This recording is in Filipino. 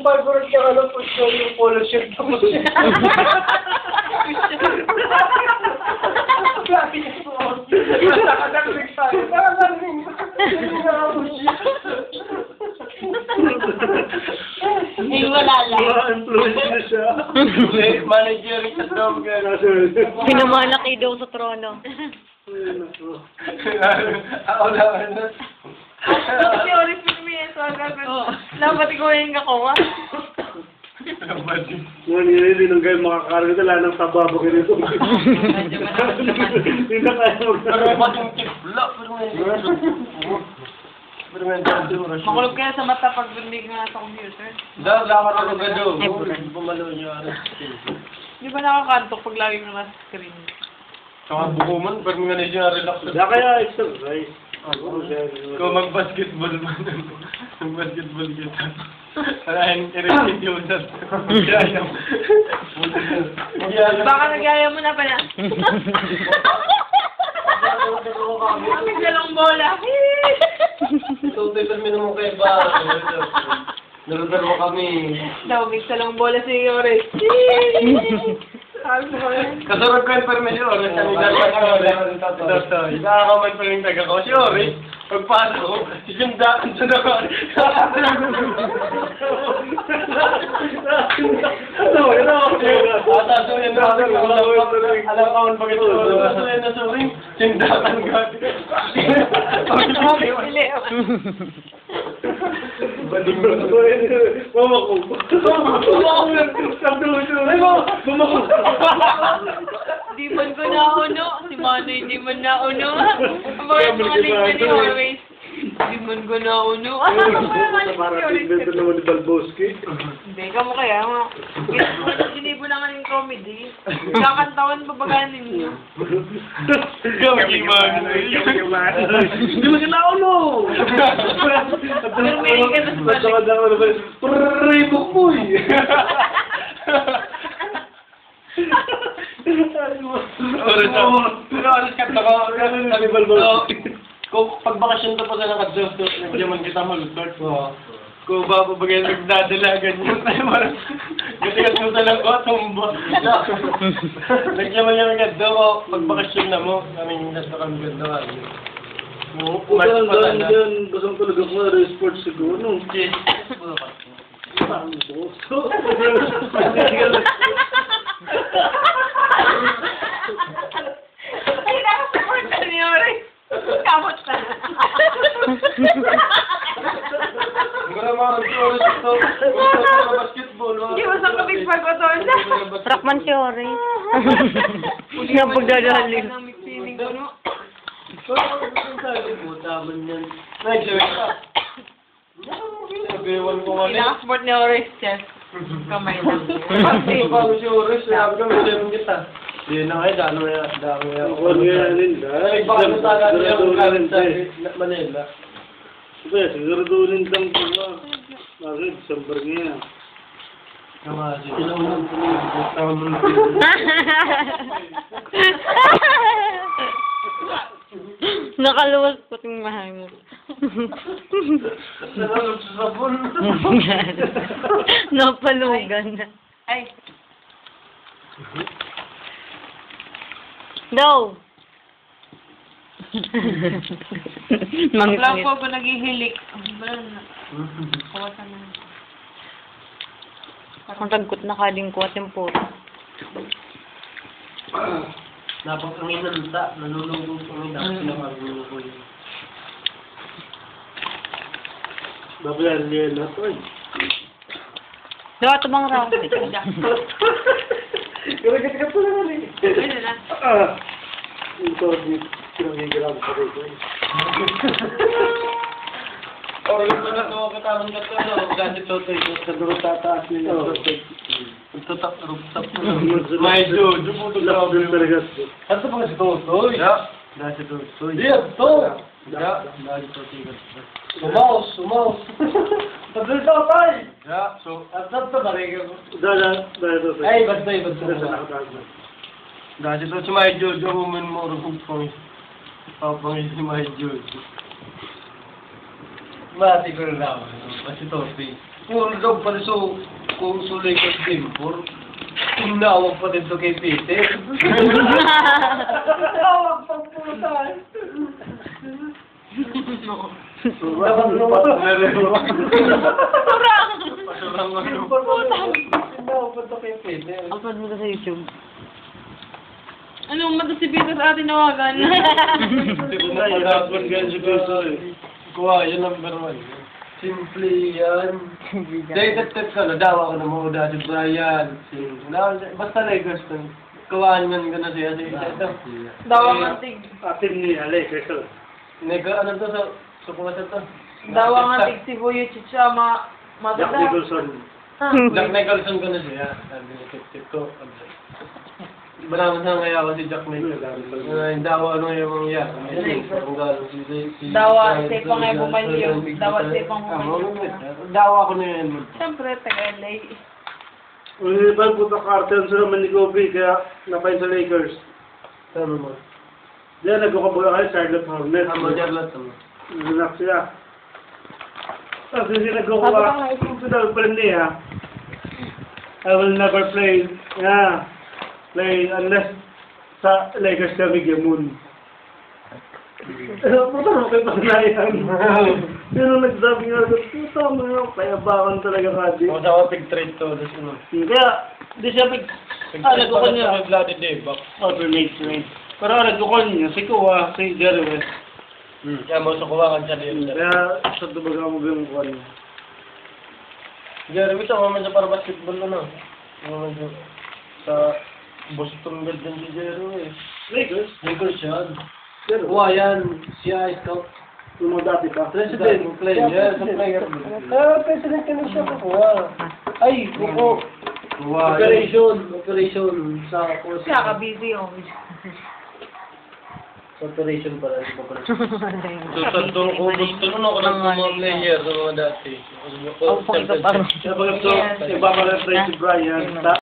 yung favorite niya, ano, po siya yung polo shirt na po siya. Grabe niya po. Nakadagdag tayo. Nakadagdag. Ay, wala lang. Ma-influence na siya. Manager sa dog. Pinamalaki daw sa trono. Ako lang. Kasi oras mo yung so agad. Dapat ikuhin ka ko, ha? Ngunit hindi nung kayo makakarga ito, lahat ng tababo kayo nito. Hindi na kayo Pero ba't yung tipla? Makulog kaya sa mata pag bumig nga sa computer. Dahil lakad ako gado. Bumalo niya. Di ba nakakantok pag lagi mo nasa screen? Saka bukuman, pero nga na siya relax. Kaya kaya exercise. Kung mag-basketball man, mag-basketball kita. Kaya i-repeat yung usap. Baka nagyaya mo na pala. Nagdalong bola. Ito, termino mo kayo ba? Nalundar mo kami. Daw, mix lang bola si Yores. Kasarap ko yung permesyo, oras kami dapat ko, oras. Nakakamay pa rin taga ko. Si Oris, pagpasok ko, sisindaan sa ako. Alam ka man pag ito, alam na sa ring, sindaan ka. Di man ko nauno. Si Manoy di man nauno. Ang mga link ni always. Di man ko nauno. Parang invento naman ni Balbowski. Hindi, kamo kaya nga. Ginibo naman yung comedy. Kakantawan pa baga ninyo. Hindi mo sila ulo! Bukboy! Oras ka na ko. Sabi Balbowski. Kung pagbakasyon to pa sa nakadyof to, nagyaman kita mo, Lord. Kung bababagay nagdadalagan yun, parang gatigat mo talang ko, tumbo. Nagyaman niya agad daw, pagbakasyon na mo, kaming nasa kami ganda. Mas pala na. Basang talaga ko na sports siguro. No? Yes. Parang gusto. Ay, nakasupport na ni Yores. Kamot na. Hindi ko na makarang si Oris ito. Gusto ko na basketball. Hindi mo sa kapit pag-otor na. Rockman si Ori. Yung pagdadali. Ang mixing ko, no? Taman yan. Nag-join ka. Nag-iwan ko nga niya. Pinaka-sport ni Ores, chess. Kamay na. Hindi pa si Oris. Sabi ko, may meron kita. Hindi na kayo, dano na. Ako nga rin. Ay, baka na talaga niya kung galing sa Manila. Siguro doon lang po. Bakit? Sambar niya. Kailangan ko na. Tama mo na. Nakaluwas po ting mahal mo. Nalulog sa sabon. Napalugan na. Ay, No! lang po ako naghihilik. Kawasan na. Ang tagkot na kading kuwat yung po. Napang kami naluta. Nalulugong kami. Dapat sila marulugong. Dapat yan niya na ito eh. Dawa ito bang raw? Kaya pala nga rin. Pwede na. Ito, pinangigilan sa rito eh. Oras na na ito. Katamang ka ito. Gadget loto ito. Sa duro tataas nila. Tutap, rooftop na. May Jojo po ito. Lapdol talaga. Ano ba si Totoy? Ya. Dahil si Totoy. Di, ito. Ya. Dahil si Totoy. Umaos. Pagdul Totoy. Ya. So, at ito ba rin ko? Dahil ito. Ay, basta. Dahil si Totoy si May Jojo. Human mo rin kung papangin si May Jojo. Mati ko na lang. Si Totoy. Puro daw pa rin kung sulay ka team, puro tinawag pa din to kay Peter. Tinawag pa puta. Tinawag pa to kay Peter. Upload mo to sa YouTube. Ano, mata si Peter sa atin nawagan. Kuha, yun number 1. Simple yan. Dahil tip ka na, dawa ko na mo dati Brian. Basta Lakers to. Kuhaan man ka na siya. Ito. Dawang antig. Atin ni Ale, Cecil. Ano to sa kuwasan to? Dawang antig si Boyo Chicha, Jack matanda. Nicholson. Jack Nicholson ka na siya. Sabi ni tip ko. Maraming sa ngayon ako si Jack Nicholson. Dawa ano yung mga yan. Dawa, sepa nga bumalyo. Dawa, sepa nga bumalyo. Dawa ko na yan. Siyempre, taga-LA. Hindi ba puta cartel sa naman ni Kobe, kaya napain sa Lakers. Tama mo. Diyan, nagkakabaga kayo, Charlotte Hornets. Tama, Charlotte. Nanak sila. Tapos hindi nagkakabaga. Kung pinag pa rin niya, I will never play unless sa Lakers kami Moon. Puta mo kayo pagnayan. Pero nagsabi nga, puta mo yun, payabakan talaga kadi. Kung sa kapag trade to, Kaya, di siya nagkukon niya. Bloody day, back. Alternate. Pero nagkukon niya, si Kuwa, si Jerry West. Kaya mo sa kuwakan siya din. Kaya, sa tubaga mo yung kuwan niya. Jeremy, sama man sa para basketball na. Sa Boston Gold din si Jeremy. Lakers yan. Kuha yan, siya scout. Yung mga dati pa. President, player. President ka na siya kukuha. Ay, kuko. Operation. Sa Kaka-busy, oh. operation pala. So, sa doon ko gusto mo ako ng mga player sa mga dati. Ang pangit pa. Kaya pag ito, iba pa rin si Brian.